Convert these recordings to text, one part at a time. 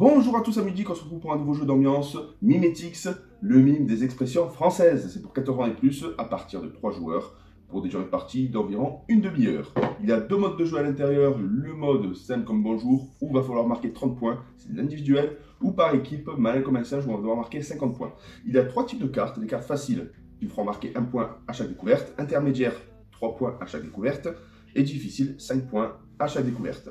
Bonjour à tous à midi, on se retrouve pour un nouveau jeu d'ambiance, Mimetix, le mime des expressions françaises. C'est pour 14 ans et plus, à partir de 3 joueurs, pour des durées de partie d'environ une demi-heure. Il y a 2 modes de jeu à l'intérieur, le mode simple comme bonjour, où il va falloir marquer 30 points, c'est l'individuel, ou par équipe, malin comme un singe, où on va devoir marquer 50 points. Il y a 3 types de cartes, des cartes faciles, qui feront marquer 1 point à chaque découverte, intermédiaire, 3 points à chaque découverte, et difficile, 5 points à chaque découverte.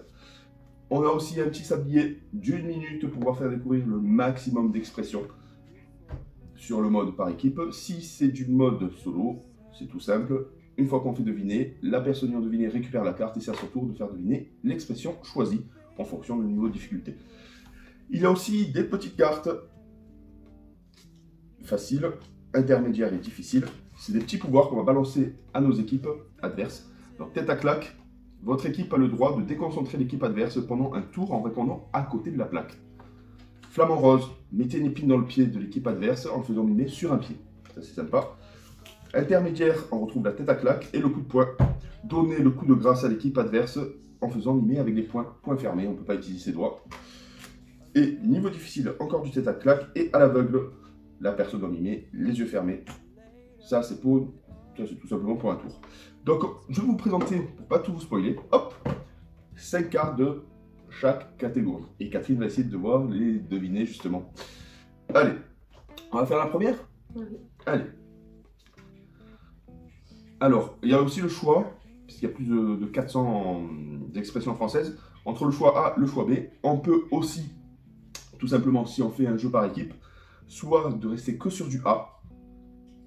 On a aussi un petit sablier d'1 minute pour pouvoir faire découvrir le maximum d'expressions sur le mode par équipe. Si c'est du mode solo, c'est tout simple. Une fois qu'on fait deviner, la personne ayant deviné récupère la carte et c'est à son tour de faire deviner l'expression choisie en fonction du niveau de difficulté. Il y a aussi des petites cartes faciles, intermédiaires et difficiles. C'est des petits pouvoirs qu'on va balancer à nos équipes adverses. Donc tête à claque. Votre équipe a le droit de déconcentrer l'équipe adverse pendant un tour en répondant à côté de la plaque. Flamant rose, mettez une épine dans le pied de l'équipe adverse en le faisant mimer sur un pied. Ça c'est sympa. Intermédiaire, on retrouve la tête à claque et le coup de poing. Donnez le coup de grâce à l'équipe adverse en faisant mimer avec les poings fermés, on ne peut pas utiliser ses doigts. Et niveau difficile, encore du tête à claque et à l'aveugle. La personne doit mimer les yeux fermés. Ça c'est tout simplement pour un tour. Donc, je vais vous présenter, pour pas tout vous spoiler, hop, 5 cartes de chaque catégorie. Et Catherine va essayer de devoir les deviner justement. Allez, on va faire la première? Oui. Allez. Alors, il y a aussi le choix, puisqu'il y a plus de 400 expressions françaises, entre le choix A et le choix B. On peut aussi, tout simplement, si on fait un jeu par équipe, soit de rester que sur du A,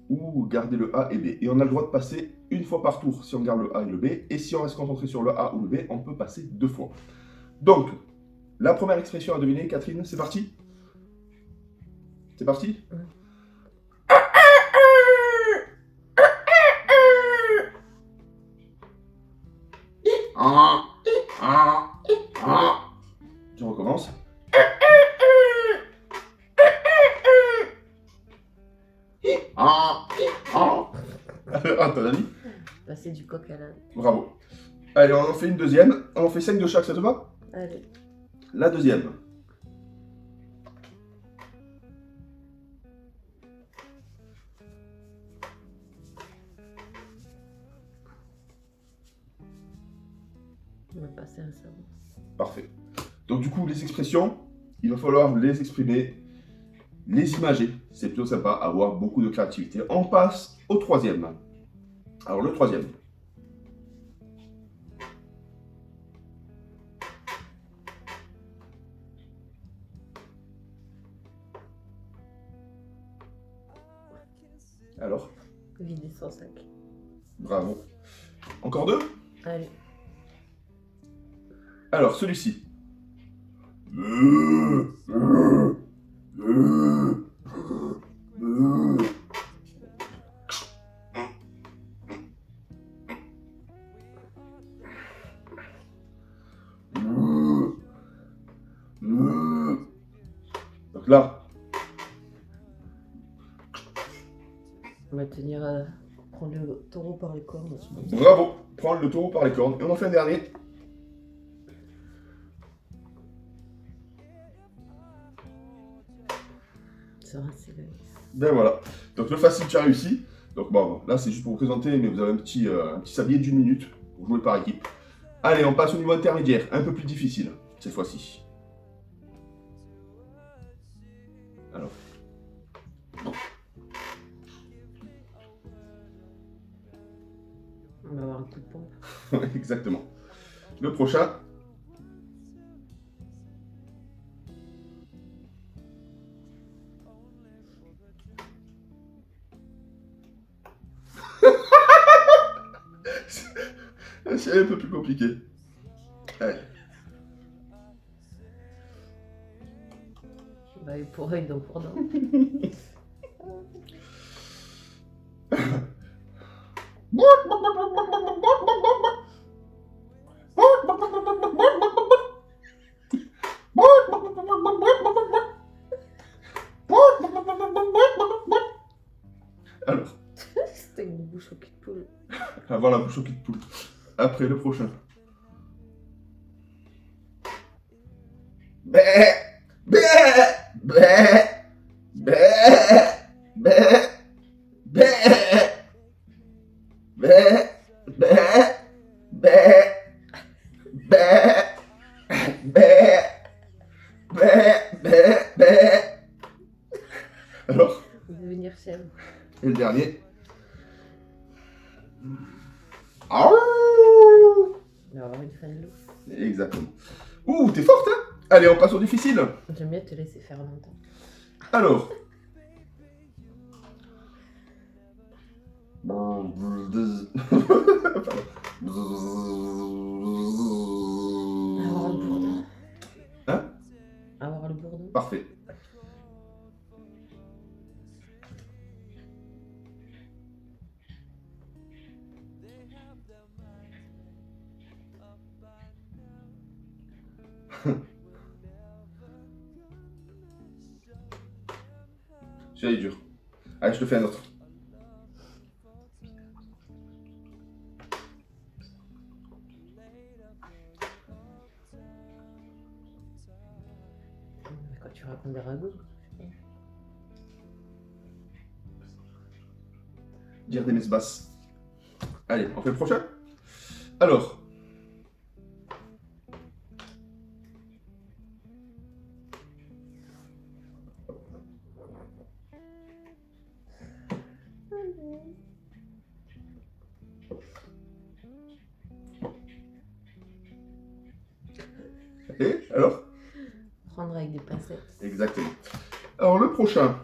ou garder le A et B. Et on a le droit de passer une fois par tour si on garde le A et le B. Et si on reste concentré sur le A ou le B, on peut passer 2 fois. Donc, la première expression à deviner, Catherine, c'est parti? C'est parti? Je recommence. À ton avis? Passer du coq à l'âne. Bravo. Allez, on en fait une deuxième. On en fait 5 de chaque, ça te va? Allez. La deuxième. On va passer à ça. Parfait. Donc du coup, les expressions, il va falloir les exprimer, les imager. C'est plutôt sympa, avoir beaucoup de créativité. On passe au troisième. Alors le troisième. Alors? Vider son sac. Bravo. Encore 2? Allez. Alors, celui-ci. Donc là, On va tenir à prendre le taureau par les cornes. bravo. Prendre le taureau par les cornes. Et on en fait un dernier. Ça va, c'est le... Ben voilà. Donc le facile, tu as réussi. Donc bon, là c'est juste pour vous présenter, mais vous avez un petit sablier d'1 minute pour jouer par équipe. Allez, on passe au niveau intermédiaire, un peu plus difficile, cette fois-ci. Alors. On va avoir un coup de pompe. Exactement. Le prochain. C'est un peu plus compliqué. Allez. Bah, et pour œil, donc pour dents. Alors, C'était une bouche au cul de poule. avoir la bouche au cul de poule. Après le prochain. Bé, bé. Alors, Devenir chèvre. et le dernier. Il va avoir une fin de loup. Exactement. Ouh, t'es forte, hein? Allez, on passe au difficile. J'aime bien te laisser faire longtemps. Alors. Avoir le bourdon. Hein? Avoir le bourdon. Parfait. Celui-là est dur. Allez, je te fais un autre. Quand tu racontes des ragots. Dire des messes basses. Allez, on fait le prochain. Alors. Et alors? Prendre avec des pincettes. Exactement. Alors le prochain.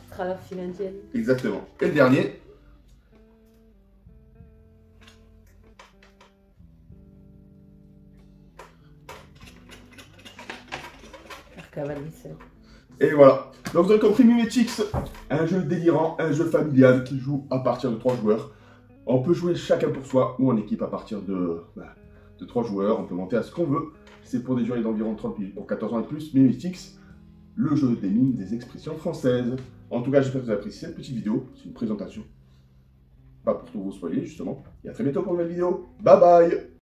Ce sera la file indienne. Exactement. Et le dernier. Faire cavalier seul. Et voilà. Donc vous avez compris Mimetix, un jeu délirant, un jeu familial qui joue à partir de 3 joueurs. On peut jouer chacun pour soi ou en équipe à partir de 3 joueurs. On peut monter à ce qu'on veut. C'est pour des durées d'environ 30 minutes. Pour 14 ans et plus, Mimetix, le jeu des mimes des expressions françaises. En tout cas, j'espère que vous avez apprécié cette petite vidéo. C'est une présentation. Pas pour tout vous spoiler, justement. Et à très bientôt pour une nouvelle vidéo. Bye bye!